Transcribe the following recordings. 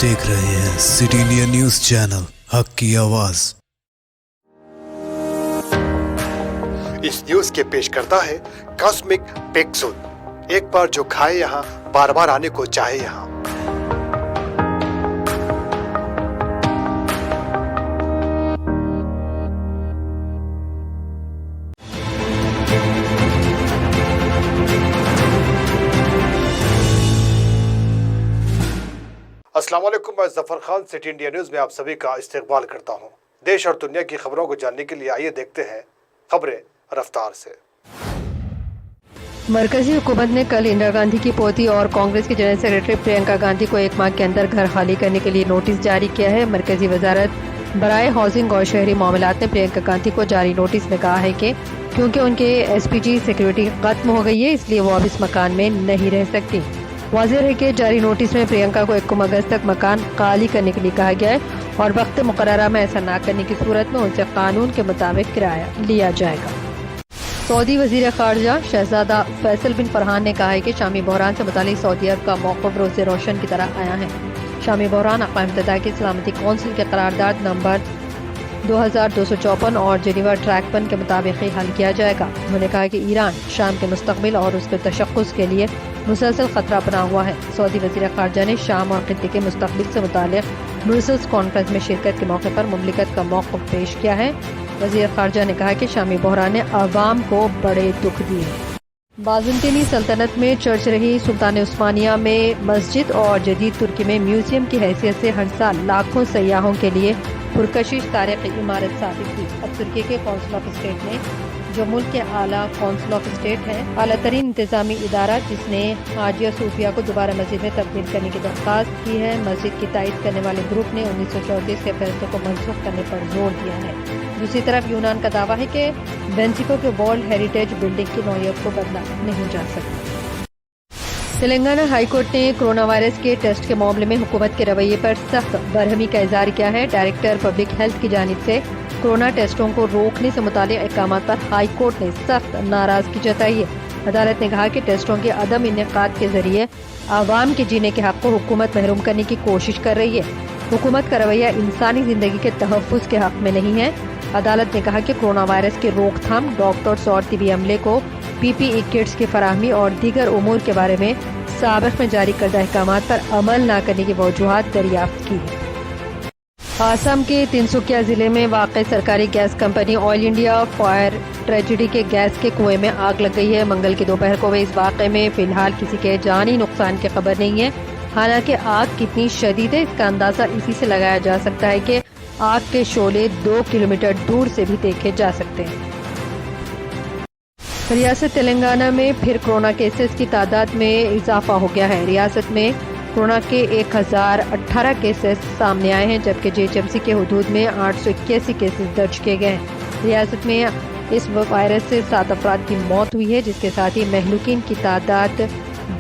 देख रहे हैं सिटी इंडिया न्यूज चैनल हक की आवाज। इस न्यूज के पेश करता है कॉस्मिक पिक्सल। एक बार जो खाए यहाँ बार बार आने को चाहे यहाँ। अस्सलाम वालेकुम, मैं Zafar Khan city India news में आप सभी का इस्तकबाल करता हूँ। देश और दुनिया की खबरों को जानने के लिए आइए देखते हैं खबरें रफ्तार से। मरकजी हुकूमत ने कल इंदिरा गांधी की पोती और कांग्रेस की जनरल सेक्रेटरी प्रियंका गांधी को 1 माह के अंदर घर खाली करने के लिए नोटिस जारी किया है। मरकजी वजारत बराए हाउसिंग और शहरी मामलात ने प्रियंका गांधी को जारी नोटिस में कहा है कि क्योंकि उनके SPG सिक्योरिटी खत्म हो गई है, इसलिए वो अब इस मकान में नहीं रह सकती। वाज़ेह है कि जारी नोटिस में प्रियंका को 1 अगस्त तक मकान खाली करने के लिए कहा गया है और वक्त मुकर्ररा में ऐसा न करने की सूरत में उनसे कानून के मुताबिक किराया लिया जाएगा। सऊदी वज़ीर ख़ारजा शहजादा फैसल बिन फरहान ने कहा है कि शामी बहरान से मुतालिक सऊदी अरब का मौक़िफ़ रोज़े रोशन की तरह आया है। शामी बहरान अक़वाम मुत्तहिदा की सलामती कौंसिल के करारदाद नंबर 2254 और जेनेवा ट्रैक 1 के मुताबिक ही हल किया जाएगा। उन्होंने कहा कि ईरान शाम के मुस्तक़बिल और उसके तशख़्ख़ुस के लिए मुसलसल खतरा बना हुआ है। सऊदी वज़ीर ख़ारजा ने शाम और खित्ते के मुस्तक़बिल से मुतालिक ब्रुसेल्स कॉन्फ्रेंस में शिरकत के मौके पर मुमलिकत का मौक़िफ़ पेश किया है। वज़ीर ख़ारजा ने कहा कि शामी बहरान ने अवाम को बड़े दुख दिए। बाज़ंतीनी सल्तनत में चर्च रही सुल्तान उस्मानिया में मस्जिद और जदीद तुर्की में म्यूजियम की हैसियत से हर साल लाखों सयाहों के लिए पुरकशिश तारीख़ी इमारत साबित हुई। अब तुर्की के काउंसिल ऑफ स्टेट ने, जो मुल्क के आला काउंसिल ऑफ स्टेट है, आला तरीन इंतजामी इदारा जिसने हाजिया सूफिया को दोबारा मस्जिद में तब्दील करने की दरख्वास्त की है, मस्जिद की तायद करने वाले ग्रुप ने 1934 के फैसले को मनसूख करने पर जोर दिया है। दूसरी तरफ यूनान का दावा है कि वेंसिको के वर्ल्ड हेरिटेज बिल्डिंग की नौयत को बदला नहीं जा सकता। तेलंगाना हाई कोर्ट ने कोरोना वायरस के टेस्ट के मामले में हुकूमत के रवैये पर सख्त बरहमी का इज़हार किया है। डायरेक्टर पब्लिक हेल्थ की जानिब से कोरोना टेस्टों को रोकने से मुताल्लिक़ अहकामात पर हाई कोर्ट ने सख्त नाराजगी जताई है। अदालत ने कहा कि टेस्टों के अदम इनेकाद के जरिए आवाम के जीने के हक़ को हुकूमत महरूम करने की कोशिश कर रही है। हुकूमत का रवैया इंसानी जिंदगी के तहफ़्फ़ुज़ के हक़ में नहीं है। अदालत ने कहा कि कोरोना वायरस की रोकथाम, डॉक्टर्स और तिबी अमले को PPE किट्स की फराहमी और दीगर उमूर के बारे में साबिक़ में जारी करदा अहकामात पर अमल न करने की वजूहात दरियाफ्त की है। आसाम के तिनसुकिया जिले में वाक़ सरकारी gas company oil India fire tragedy के गैस के कुएं में आग लग गई है। मंगल की दोपहर को हुए इस वाक़े में फिलहाल किसी के जानी नुकसान की खबर नहीं है। हालांकि आग कितनी शदीद है, इसका अंदाज़ा इसी से लगाया जा सकता है कि आग के शोले 2 किलोमीटर दूर से भी देखे जा सकते हैं। रियासत तेलंगाना में फिर कोरोना केसेस की तादाद में इजाफा हो गया है। रियासत में कोरोना के 1018 केसेस सामने आए हैं, जबकि JHMC के हदूद में 881 केसेस दर्ज किए गए हैं। रियासत में इस वायरस से 7 अफराद की मौत हुई है, जिसके साथ ही महलूकीन की तादाद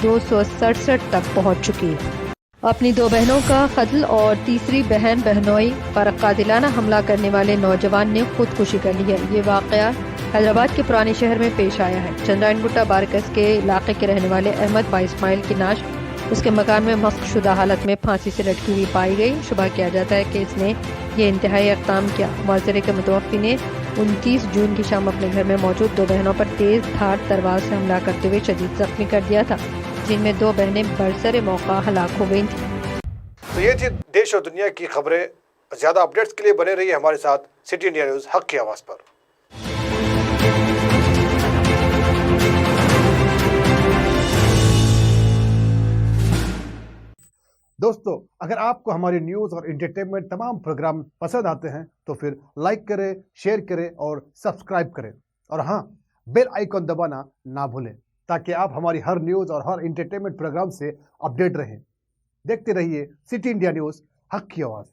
267 तक पहुँच चुकी है। अपनी 2 बहनों का कत्ल और तीसरी बहन बहनोई पर कातिलाना हमला करने वाले नौजवान ने खुदकुशी कर ली है। ये वाक़या हैदराबाद के पुराने शहर में पेश आया है। चंद्रायन गुट्टा बारकस के इलाके के रहने वाले अहमद बाई इस्माइल की नाश उसके मकान में मस्क शुदा हालत में फांसी से लटकी हुई पाई गई। शुबा किया जाता है कि इसने ये इंतहाई इक़दाम किया। मुआज़रे के मुतवफ़्फ़ी ने 29 जून की शाम अपने घर में मौजूद 2 बहनों पर तेज़ धार तलवार से हमला करते हुए शदीद ज़ख्मी कर दिया था, जिनमें 2 बहनें बरसरे मौका हलाक हो गई थी। तो ये थी देश और दुनिया की खबरें। ज़्यादा अपडेट्स के लिए बने रहिए हमारे साथ सिटी इंडिया न्यूज़ हक की आवाज़ पर। दोस्तों, अगर आपको हमारी न्यूज़ और एंटरटेनमेंट तमाम प्रोग्राम पसंद आते हैं तो फिर लाइक करें, शेयर करें और सब्सक्राइब करें। और हाँ, बेल आइकॉन दबाना ना भूलें ताकि आप हमारी हर न्यूज़ और हर एंटरटेनमेंट प्रोग्राम से अपडेट रहें। देखते रहिए सिटी इंडिया न्यूज़ हक की आवाज़।